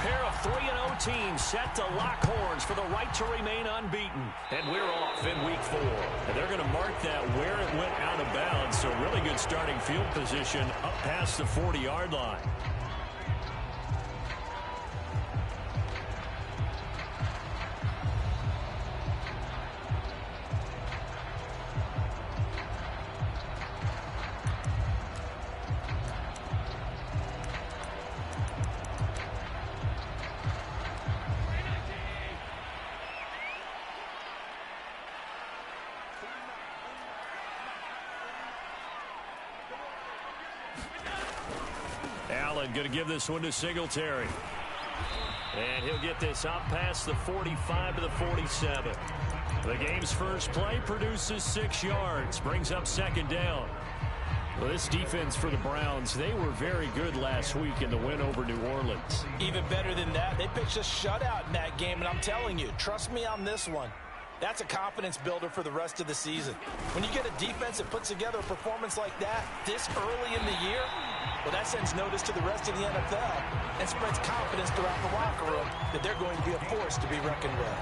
pair of 3-0 teams set to lock horns for the right to remain unbeaten. And we're off in week 4. And they're going to mark that where it went out of bounds. So really good starting field position up past the 40-yard line. Allen going to give this one to Singletary. And he'll get this up past the 45 to the 47. The game's first play produces 6 yards. Brings up second down. Well, this defense for the Browns, they were very good last week in the win over New Orleans. Even better than that, they pitched a shutout in that game, and I'm telling you, trust me on this one. That's a confidence builder for the rest of the season. When you get a defense that puts together a performance like that this early in the year, well, that sends notice to the rest of the NFL and spreads confidence throughout the locker room that they're going to be a force to be reckoned with.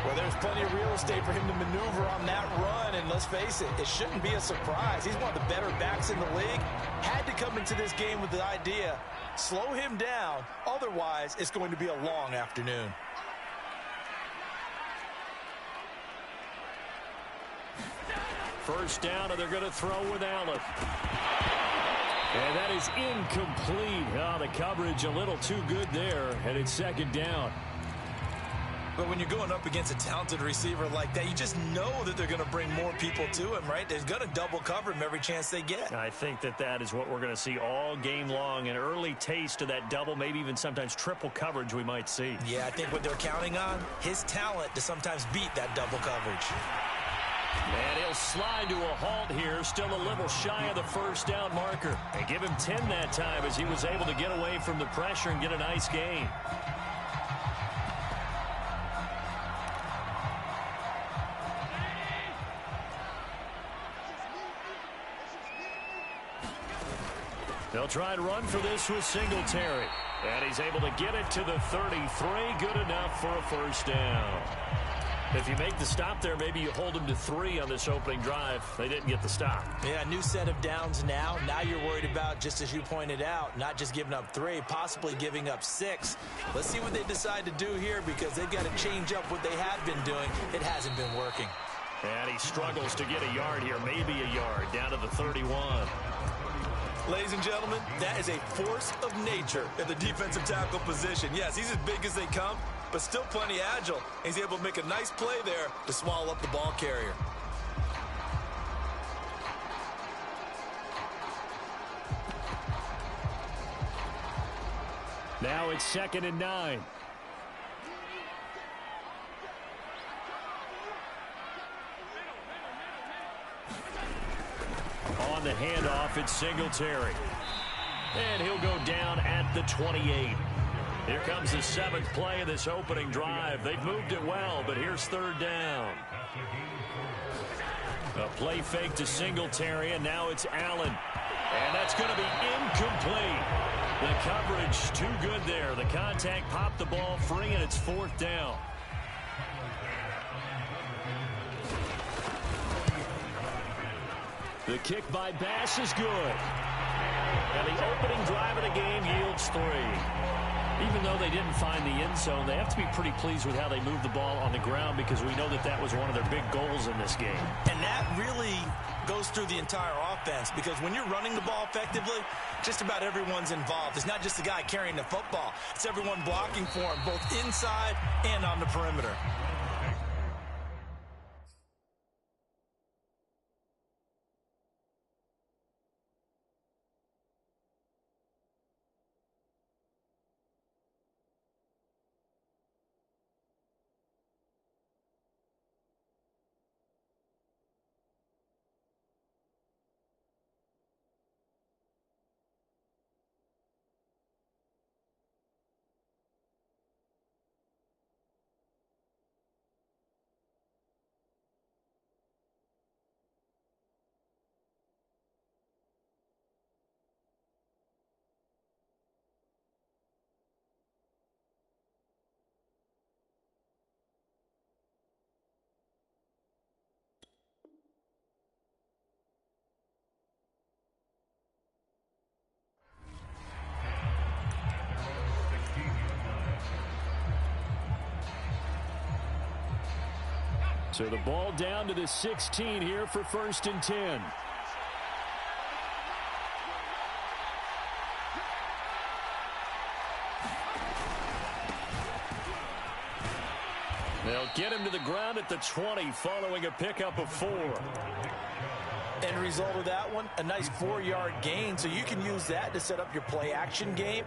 Well, there's plenty of real estate for him to maneuver on that run, and let's face it, it shouldn't be a surprise. He's one of the better backs in the league. Had to come into this game with the idea, slow him down, otherwise it's going to be a long afternoon. First down, and they're going to throw with Allen. And that is incomplete. Oh, the coverage a little too good there, and it's second down. But when you're going up against a talented receiver like that, you just know that they're going to bring more people to him, right? They're going to double cover him every chance they get. I think that is what we're going to see all game long. An early taste of that double, maybe even sometimes triple coverage we might see. Yeah, I think what they're counting on, his talent to sometimes beat that double coverage. And he'll slide to a halt here, still a little shy of the first down marker. And give him 10 that time as he was able to get away from the pressure and get a nice gain. They'll try and run for this with Singletary. And he's able to get it to the 33. Good enough for a first down. If you make the stop there, maybe you hold them to 3 on this opening drive. They didn't get the stop. Yeah, new set of downs now. Now you're worried about, just as you pointed out, not just giving up 3, possibly giving up 6. Let's see what they decide to do here because they've got to change up what they have been doing. It hasn't been working. And he struggles to get a yard here, maybe a yard, down to the 31. Ladies and gentlemen, that is a force of nature at the defensive tackle position. Yes, he's as big as they come, but still plenty agile. He's able to make a nice play there to swallow up the ball carrier. Now it's 2nd and 9. On the handoff, it's Singletary. And he'll go down at the 28. Here comes the 7th play of this opening drive. They've moved it well, but here's 3rd down. A play fake to Singletary, and now it's Allen. And that's going to be incomplete. The coverage too good there. The contact popped the ball free, and it's 4th down. The kick by Bass is good. And the opening drive of the game yields 3. Even though they didn't find the end zone, they have to be pretty pleased with how they moved the ball on the ground because we know that was one of their big goals in this game. And that really goes through the entire offense because when you're running the ball effectively, just about everyone's involved. It's not just the guy carrying the football. It's everyone blocking for him, both inside and on the perimeter. So the ball down to the 16 here for 1st and 10. They'll get him to the ground at the 20 following a pickup of 4. End result of that one, a nice 4-yard gain, so you can use that to set up your play-action game,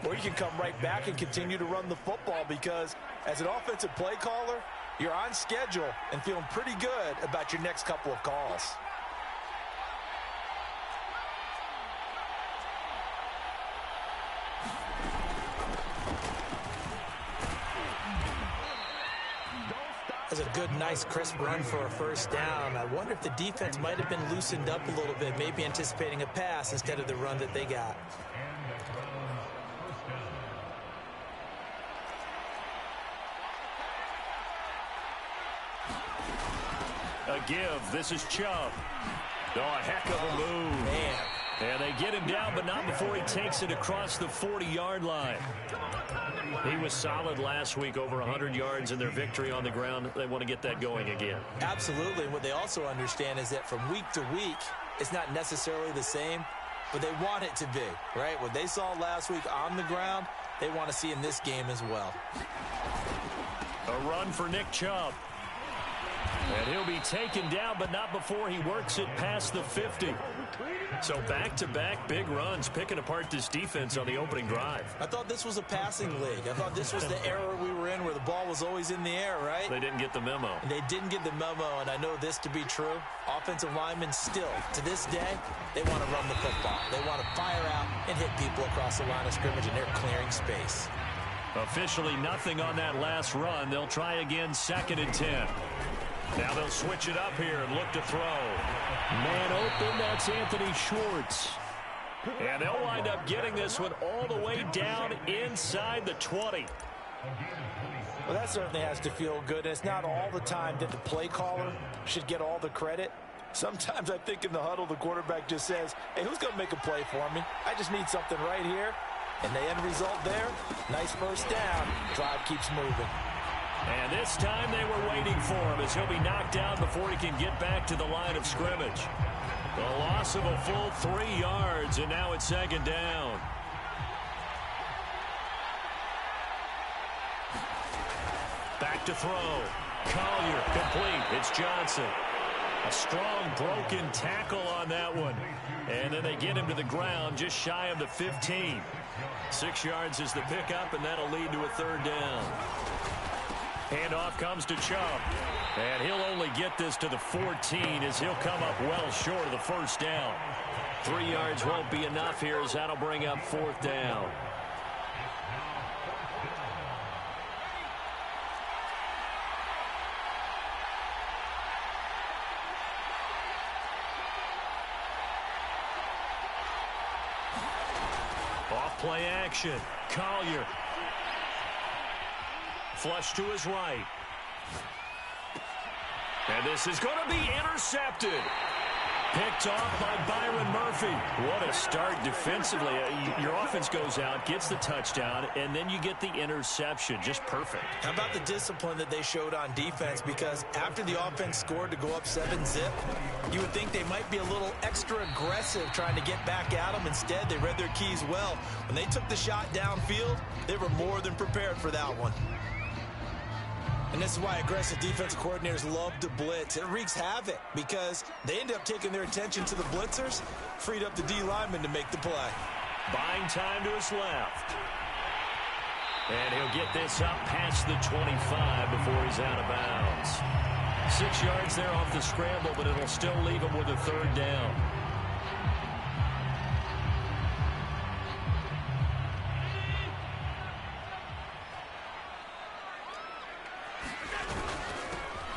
or you can come right back and continue to run the football because as an offensive play caller, you're on schedule and feeling pretty good about your next couple of calls. That's a good, nice, crisp run for a 1st down. I wonder if the defense might have been loosened up a little bit, maybe anticipating a pass instead of the run that they got. A give. This is Chubb. Oh, a heck of a move. Man. And they get him down, but not before he takes it across the 40-yard line. He was solid last week, over 100 yards in their victory on the ground. They want to get that going again. Absolutely. And what they also understand is that from week to week, it's not necessarily the same, but they want it to be, right? What they saw last week on the ground, they want to see in this game as well. A run for Nick Chubb. And he'll be taken down, but not before he works it past the 50. So back-to-back big runs, picking apart this defense on the opening drive. I thought this was a passing league. I thought this was the era we were in where the ball was always in the air, right? They didn't get the memo. And they didn't get the memo, and I know this to be true. Offensive linemen still, to this day, they want to run the football. They want to fire out and hit people across the line of scrimmage, and they're clearing space. Officially nothing on that last run. They'll try again, 2nd and 10. Now they'll switch it up here and look to throw. Man open, that's Anthony Schwartz. And they'll wind up getting this one all the way down inside the 20. Well, that certainly has to feel good. It's not all the time that the play caller should get all the credit. Sometimes I think in the huddle, the quarterback just says, hey, who's going to make a play for me? I just need something right here. And the end result there, nice 1st down. Drive keeps moving. And this time they were waiting for him as he'll be knocked down before he can get back to the line of scrimmage. The loss of a full 3 yards, and now it's 2nd down. Back to throw. Collier complete. It's Johnson. A strong broken tackle on that one. And then they get him to the ground just shy of the 15. 6 yards is the pickup, and that'll lead to a 3rd down. Handoff comes to Chubb. And he'll only get this to the 14 as he'll come up well short of the 1st down. 3 yards won't be enough here as that'll bring up 4th down. Off play action. Collier. Flush to his right. And this is going to be intercepted. Picked off by Byron Murphy. What a start defensively. Your offense goes out, gets the touchdown, and then you get the interception. Just perfect. How about the discipline that they showed on defense? Because after the offense scored to go up 7-zip, you would think they might be a little extra aggressive trying to get back at them. Instead, they read their keys well. When they took the shot downfield, they were more than prepared for that one. And this is why aggressive defensive coordinators love to blitz. It wreaks havoc because they end up taking their attention to the blitzers, freed up the D lineman to make the play. Buying time to his left. And he'll get this up past the 25 before he's out of bounds. 6 yards there off the scramble, but it'll still leave him with a 3rd down.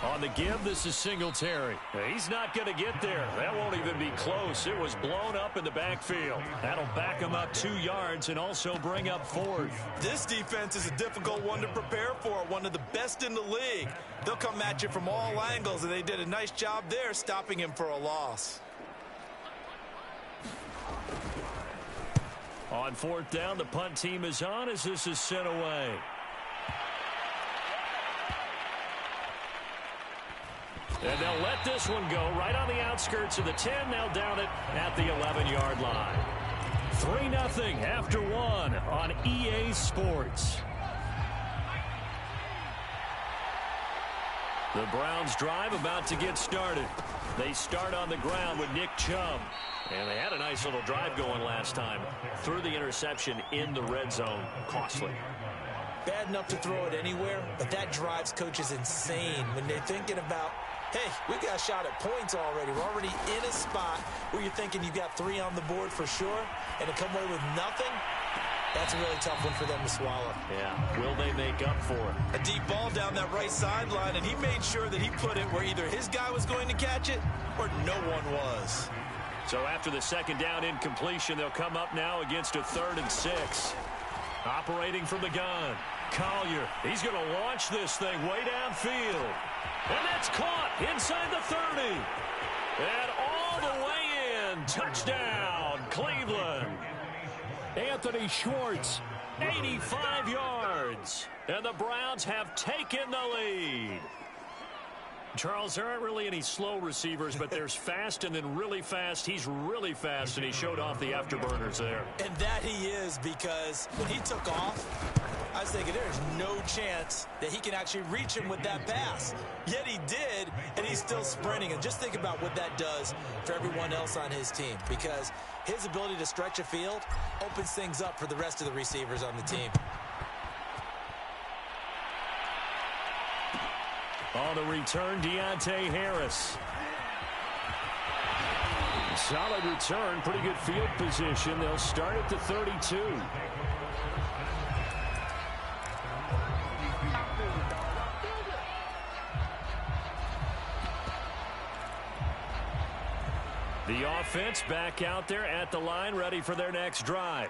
On the give, this is Singletary. He's not going to get there. That won't even be close. It was blown up in the backfield. That'll back him up 2 yards and also bring up 4th. This defense is a difficult one to prepare for, one of the best in the league. They'll come at you from all angles, and they did a nice job there stopping him for a loss. On 4th down, the punt team is on as this is sent away. And they'll let this one go right on the outskirts of the 10. They'll down it at the 11-yard line. 3-0 after one on EA Sports. The Browns drive about to get started. They start on the ground with Nick Chubb. And they had a nice little drive going last time. Threw the interception in the red zone. Costly. Bad enough to throw it anywhere, but that drives coaches insane when they're thinking about, hey, we got a shot at points already. We're already in a spot where you're thinking you've got 3 on the board for sure, and to come away with nothing, that's a really tough one for them to swallow. Yeah, will they make up for it? A deep ball down that right sideline, and he made sure that he put it where either his guy was going to catch it or no one was. So after the second down incompletion, they'll come up now against a 3rd and 6. Operating from the gun, Collier. He's going to launch this thing way downfield. And that's caught inside the 30. And all the way in. Touchdown, Cleveland. Anthony Schwartz, 85 yards. And the Browns have taken the lead. Charles, there aren't really any slow receivers, but there's fast and then really fast. He's really fast, and he showed off the afterburners there. And that he is, because when he took off, I was thinking there's no chance that he can actually reach him with that pass. Yet he did, and he's still sprinting. And just think about what that does for everyone else on his team, because his ability to stretch a field opens things up for the rest of the receivers on the team. On the return, Deontay Harris. Solid return, pretty good field position. They'll start at the 32. The offense back out there at the line, ready for their next drive.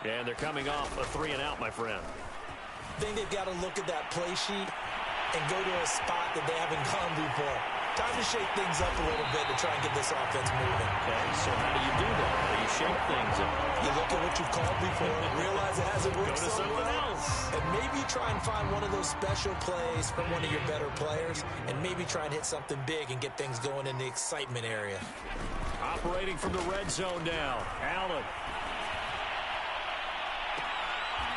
And they're coming off a 3-and-out, my friend. I think they've got to look at that play sheet and go to a spot that they haven't gone before. Time to shake things up a little bit to try and get this offense moving. Okay, so how do you do that? How do you shake things up? You look at what you've called before, realize it hasn't worked so well, and maybe try and find one of those special plays from one of your better players, and maybe try and hit something big and get things going in the excitement area. Operating from the red zone now, Allen.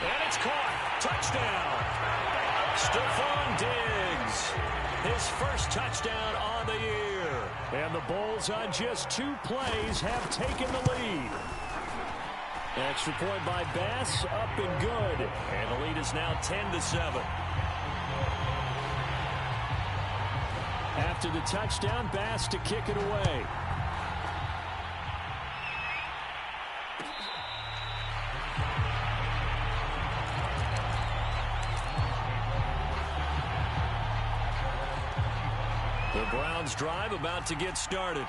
And it's caught. Touchdown. Stephon Diggs, his first touchdown on the year. And the Bulls on just 2 plays have taken the lead. Extra point by Bass, up and good. And the lead is now 10-7. After the touchdown, Bass to kick it away. The Browns drive about to get started.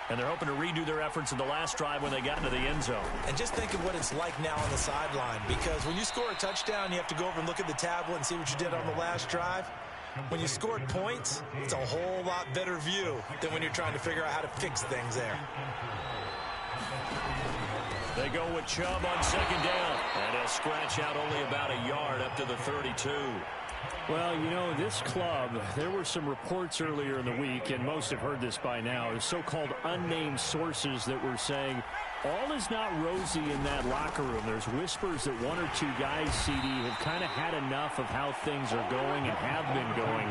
And they're hoping to redo their efforts in the last drive when they got into the end zone. And just think of what it's like now on the sideline, because when you score a touchdown, you have to go over and look at the tablet and see what you did on the last drive. When you scored points, it's a whole lot better view than when you're trying to figure out how to fix things there. They go with Chubb on second down. And he'll scratch out only about a yard up to the 32. Well, you know, this club, there were some reports earlier in the week, and most have heard this by now, the so-called unnamed sources that were saying all is not rosy in that locker room. There's whispers that 1 or 2 guys, CD, have kind of had enough of how things are going and have been going.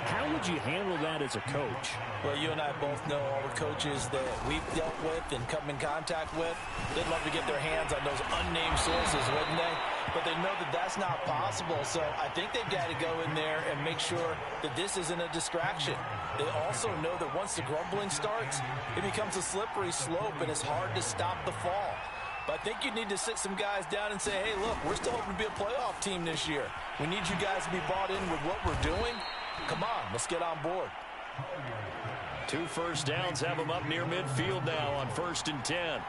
How would you handle that as a coach? Well, you and I both know all the coaches that we've dealt with and come in contact with. They'd love to get their hands on those unnamed sources, wouldn't they? But they know that that's not possible, so I think they've got to go in there and make sure that this isn't a distraction. They also know that once the grumbling starts, it becomes a slippery slope, and it's hard to stop the fall. But I think you need to sit some guys down and say, hey, look, we're still hoping to be a playoff team this year. We need you guys to be bought in with what we're doing. Come on, let's get on board. 2 first downs have them up near midfield now on 1st and 10.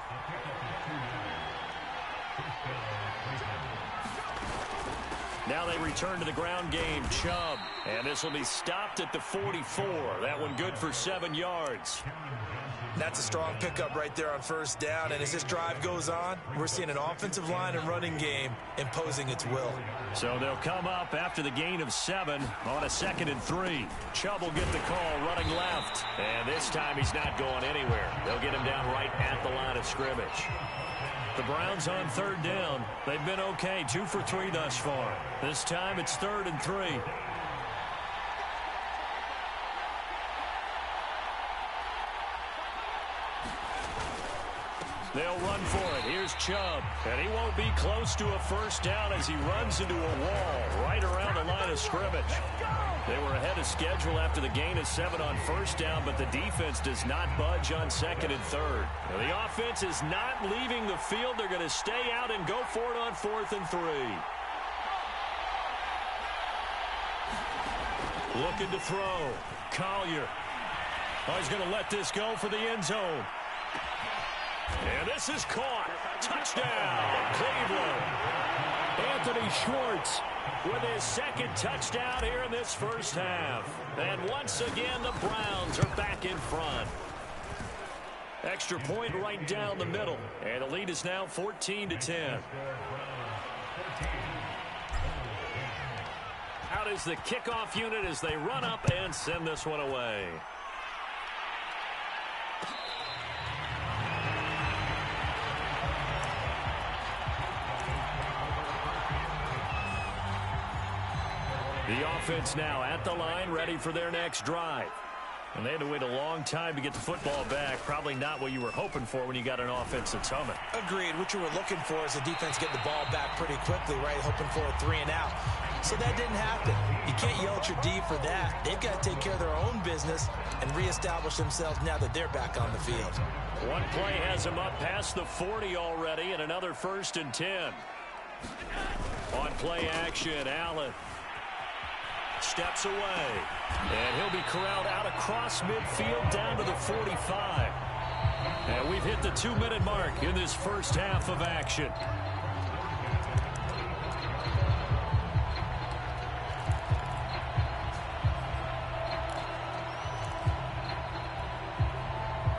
Now they return to the ground game. Chubb And this will be stopped at the 44. That one good for 7 yards. That's a strong pickup right there on first down. And as this drive goes on, we're seeing an offensive line and running game imposing its will. So they'll come up after the gain of 7 on a 2nd and 3. Chubb will get the call running left. And this time he's not going anywhere. They'll get him down right at the line of scrimmage. The Browns on 3rd down. They've been okay, 2 for 3 thus far. This time it's 3rd and 3. They'll run for it. Here's Chubb. And he won't be close to a first down as he runs into a wall right around the line of scrimmage. They were ahead of schedule after the gain of 7 on first down, but the defense does not budge on 2nd and 3rd. Now, the offense is not leaving the field. They're going to stay out and go for it on 4th and 3. Looking to throw. Collier. Oh, he's going to let this go for the end zone. And this is caught. Touchdown, Cleveland. Anthony Schwartz with his 2nd touchdown here in this first half. And once again, the Browns are back in front. Extra point right down the middle. And the lead is now 14-10. Out is the kickoff unit as they run up and send this one away. The offense now at the line, ready for their next drive. And they had to wait a long time to get the football back. Probably not what you were hoping for when you got an offense that's humming. Agreed. What you were looking for is the defense getting the ball back pretty quickly, right? Hoping for a 3 and out. So that didn't happen. You can't yell at your D for that. They've got to take care of their own business and reestablish themselves now that they're back on the field. One play has them up past the 40 already, and another 1st and 10. On play action, Allen steps away, and he'll be corralled out across midfield down to the 45. And we've hit the 2-minute mark in this first half of action.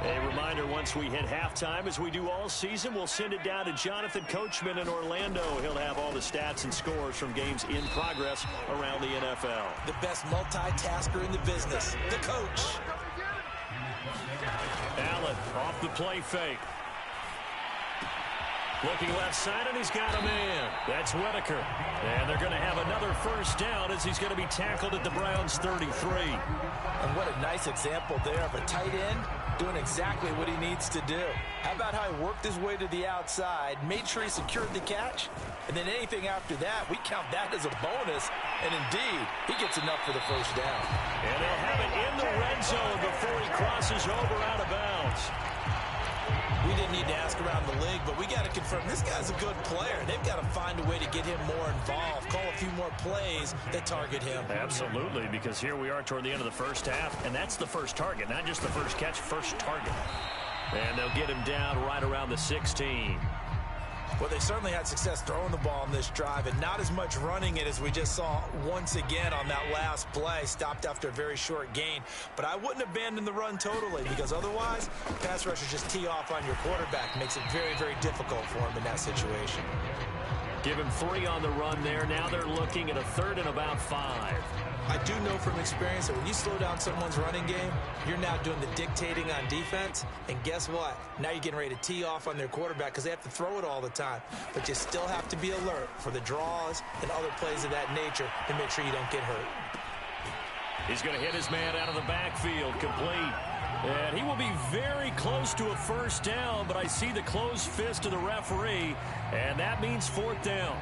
A reminder, once we hit halftime, as we do all season, we'll send it down to Jonathan Coachman in Orlando. He'll have all the stats and scores from games in progress around the NFL. The best multitasker in the business, the coach. Allen off the play fake. Looking left side, and he's got a man. That's Whitaker. And they're going to have another first down as he's going to be tackled at the Browns' 33. And what a nice example there of a tight end doing exactly what he needs to do. How about how he worked his way to the outside, made sure he secured the catch, and then anything after that, we count that as a bonus. And indeed, he gets enough for the first down. And they'll have it in the red zone before he crosses over out of bounds. We didn't need to ask around the league, but we got to confirm this guy's a good player. They've got to find a way to get him more involved, call a few more plays that target him. Absolutely, because here we are toward the end of the first half, and that's the first target, not just the first catch, first target. And they'll get him down right around the 16. Well, they certainly had success throwing the ball on this drive and not as much running it as we just saw once again on that last play. Stopped after a very short gain. But I wouldn't abandon the run totally, because otherwise, pass rushers just tee off on your quarterback. Makes it very, very difficult for him in that situation. Give him 3 on the run there. Now they're looking at a 3rd and about 5. I do know from experience that when you slow down someone's running game, you're now doing the dictating on defense. And guess what? Now you're getting ready to tee off on their quarterback because they have to throw it all the time. But you still have to be alert for the draws and other plays of that nature to make sure you don't get hurt. He's going to hit his man out of the backfield, complete. And he will be very close to a first down, but I see the closed fist of the referee, and that means 4th down.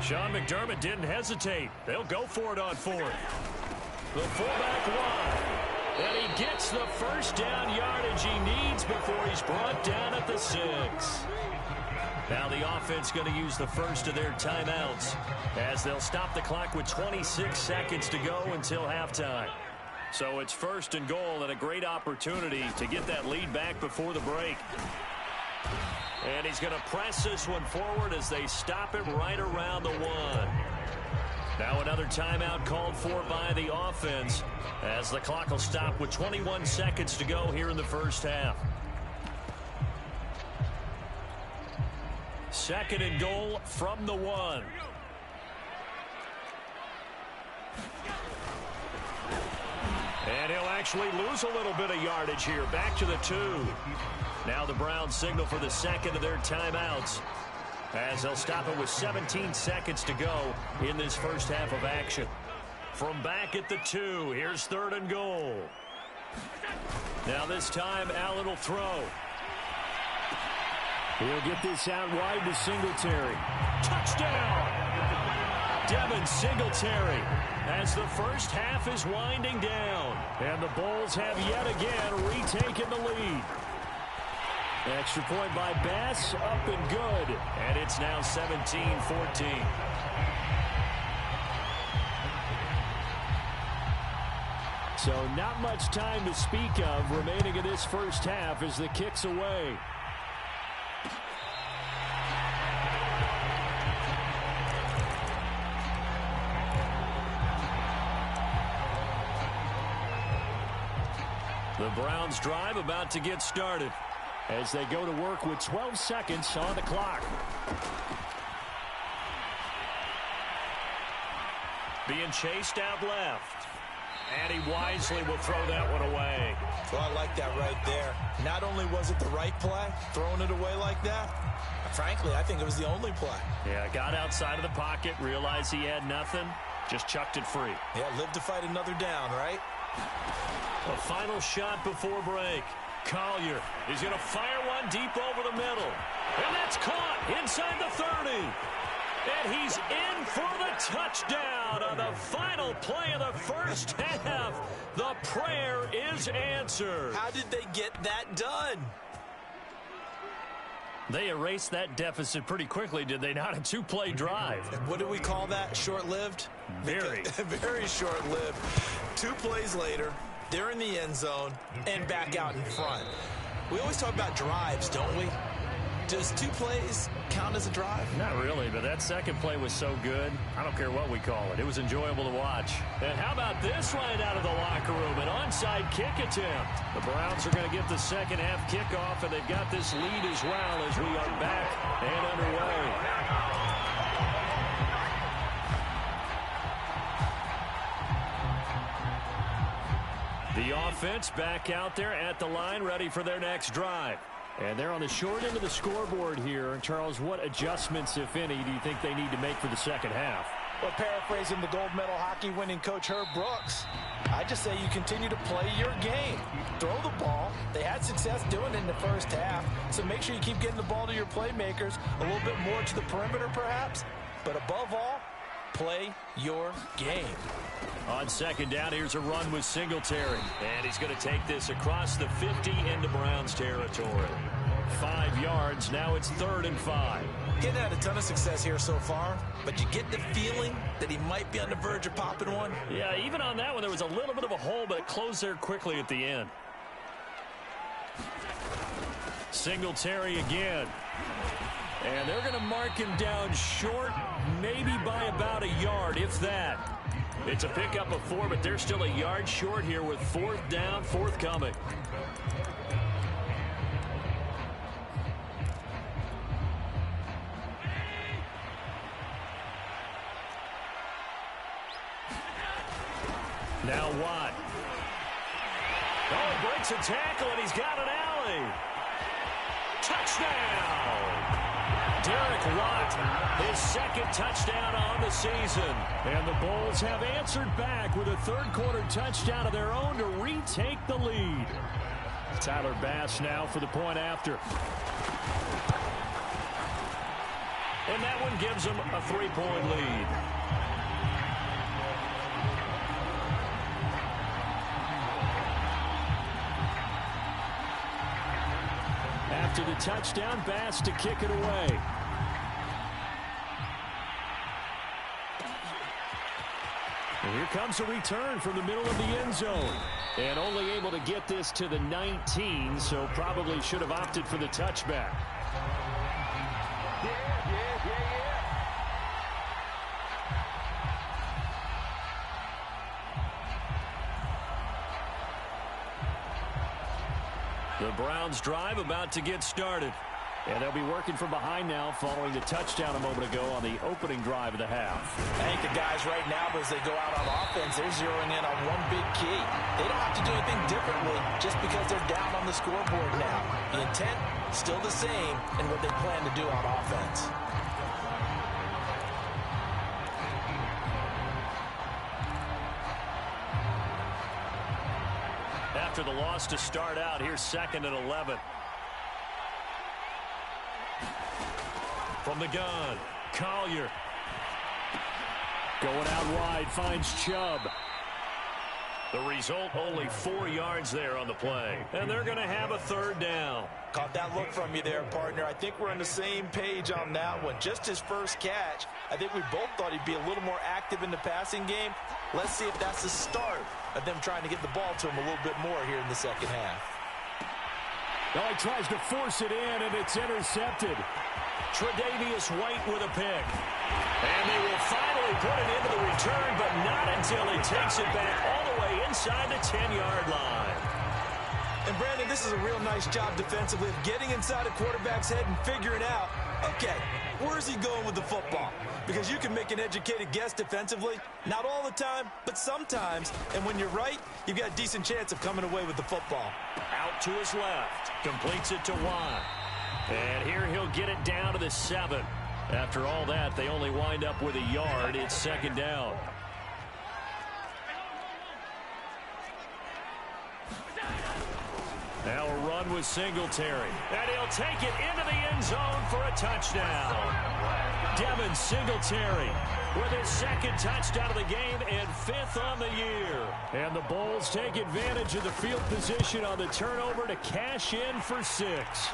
Sean McDermott didn't hesitate. They'll go for it on 4th. The fullback wide. And he gets the first down yardage he needs before he's brought down at the 6. Now the offense going to use the first of their timeouts as they'll stop the clock with 26 seconds to go until halftime. So it's 1st and goal and a great opportunity to get that lead back before the break. And he's going to press this one forward as they stop it right around the 1. Now another timeout called for by the offense as the clock will stop with 21 seconds to go here in the first half. 2nd and goal from the 1. And he'll actually lose a little bit of yardage here. Back to the 2. Now the Browns signal for the 2nd of their timeouts as they'll stop it with 17 seconds to go in this first half of action. From back at the 2, here's 3rd and goal. Now this time, Allen will throw. He'll get this out wide to Singletary. Touchdown! Devin Singletary as the first half is winding down. And the Bulls have yet again retaken the lead. Extra point by Bass, up and good. And it's now 17-14. So not much time to speak of remaining in this first half as the kick's away. The Browns drive about to get started as they go to work with 12 seconds on the clock. Being chased out left. And he wisely will throw that one away. Well, I like that right there. Not only was it the right play, throwing it away like that, frankly, I think it was the only play. Yeah, got outside of the pocket, realized he had nothing, just chucked it free. Yeah, live to fight another down, right? A final shot before break. Collier is going to fire one deep over the middle. And that's caught inside the 30. And he's in for the touchdown on the final play of the first half. The prayer is answered. How did they get that done? They erased that deficit pretty quickly, did they not? A 2-play drive. What do we call that? Short-lived? Very. Very short-lived. 2 plays later, they're in the end zone and back out in front. We always talk about drives, don't we? Does 2 plays count as a drive? Not really, but that second play was so good. I don't care what we call it. It was enjoyable to watch. And how about this right out of the locker room? An onside kick attempt. The Browns are going to get the second half kickoff, and they've got this lead as well as we are back and underway. The offense back out there at the line, ready for their next drive. And they're on the short end of the scoreboard here. And, Charles, what adjustments, if any, do you think they need to make for the second half? Well, paraphrasing the gold medal hockey winning coach Herb Brooks, I just say you continue to play your game. Throw the ball. They had success doing it in the first half, so make sure you keep getting the ball to your playmakers, a little bit more to the perimeter perhaps, but above all, play your game. On second down, here's a run with Singletary. And he's going to take this across the 50 into Browns territory. 5 yards. Now it's 3rd and 5. Getting had a ton of success here so far, but you get the feeling that he might be on the verge of popping one. Yeah, even on that one, there was a little bit of a hole, but it closed there quickly at the end. Singletary again. And they're going to mark him down short, maybe by about a yard, if that. It's a pickup of 4, but they're still a yard short here with 4th down, forthcoming. Now Watt. Oh, he breaks a tackle, and he's got an alley. Touchdown! Derek Watt, his 2nd touchdown on the season. And the Bulls have answered back with a third-quarter touchdown of their own to retake the lead. Tyler Bass now for the point after. And that one gives them a 3-point lead. After the touchdown, Bass to kick it away. And here comes a return from the middle of the end zone. And only able to get this to the 19, so probably should have opted for the touchback. The Browns drive about to get started. And they'll be working from behind now following the touchdown a moment ago on the opening drive of the half. I think the guys right now, as they go out on offense, they're zeroing in on one big key. They don't have to do anything differently just because they're down on the scoreboard now. The intent, still the same in what they plan to do on offense. After the loss to start out, here's 2nd and 11. From the gun, Collier. Going out wide, finds Chubb. The result, only 4 yards there on the play. And they're going to have a 3rd down. Caught that look from you there, partner. I think we're on the same page on that one. Just his first catch. I think we both thought he'd be a little more active in the passing game. Let's see if that's the start of them trying to get the ball to him a little bit more here in the second half. Now he tries to force it in, and it's intercepted. Tre'Davious White with a pick. And they will finally put it into the return, but not until he takes it back all the way inside the 10-yard line. And, Brandon, this is a real nice job defensively of getting inside a quarterback's head and figuring out, okay, where's he going with the football? Because you can make an educated guess defensively, not all the time, but sometimes. And when you're right, you've got a decent chance of coming away with the football. Out to his left. Completes it to Watt. And here he'll get it down to the 7. After all that, they only wind up with a yard. It's 2nd down. Now a run with Singletary. And he'll take it into the end zone for a touchdown. Devin Singletary with his 2nd touchdown of the game and 5th on the year. And the Bulls take advantage of the field position on the turnover to cash in for 6.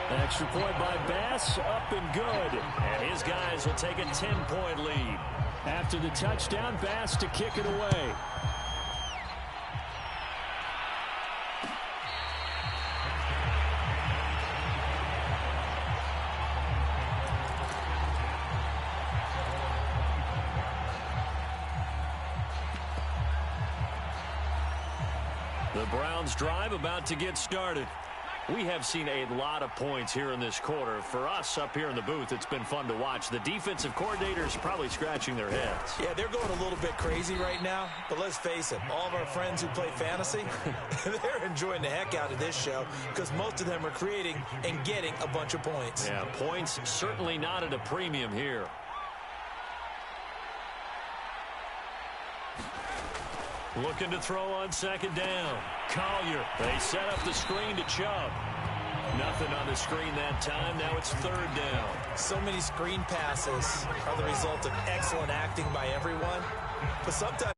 Extra point by Bass, up and good. And his guys will take a 10-point lead. After the touchdown, Bass to kick it away. The Browns drive about to get started. We have seen a lot of points here in this quarter. For us up here in the booth, it's been fun to watch. The defensive coordinators probably scratching their heads. Yeah, they're going a little bit crazy right now. But let's face it, all of our friends who play fantasy, they're enjoying the heck out of this show because most of them are creating and getting a bunch of points. Yeah, points certainly not at a premium here. Looking to throw on 2nd down. Collier. They set up the screen to Chubb. Nothing on the screen that time. Now it's 3rd down. So many screen passes are the result of excellent acting by everyone. But sometimes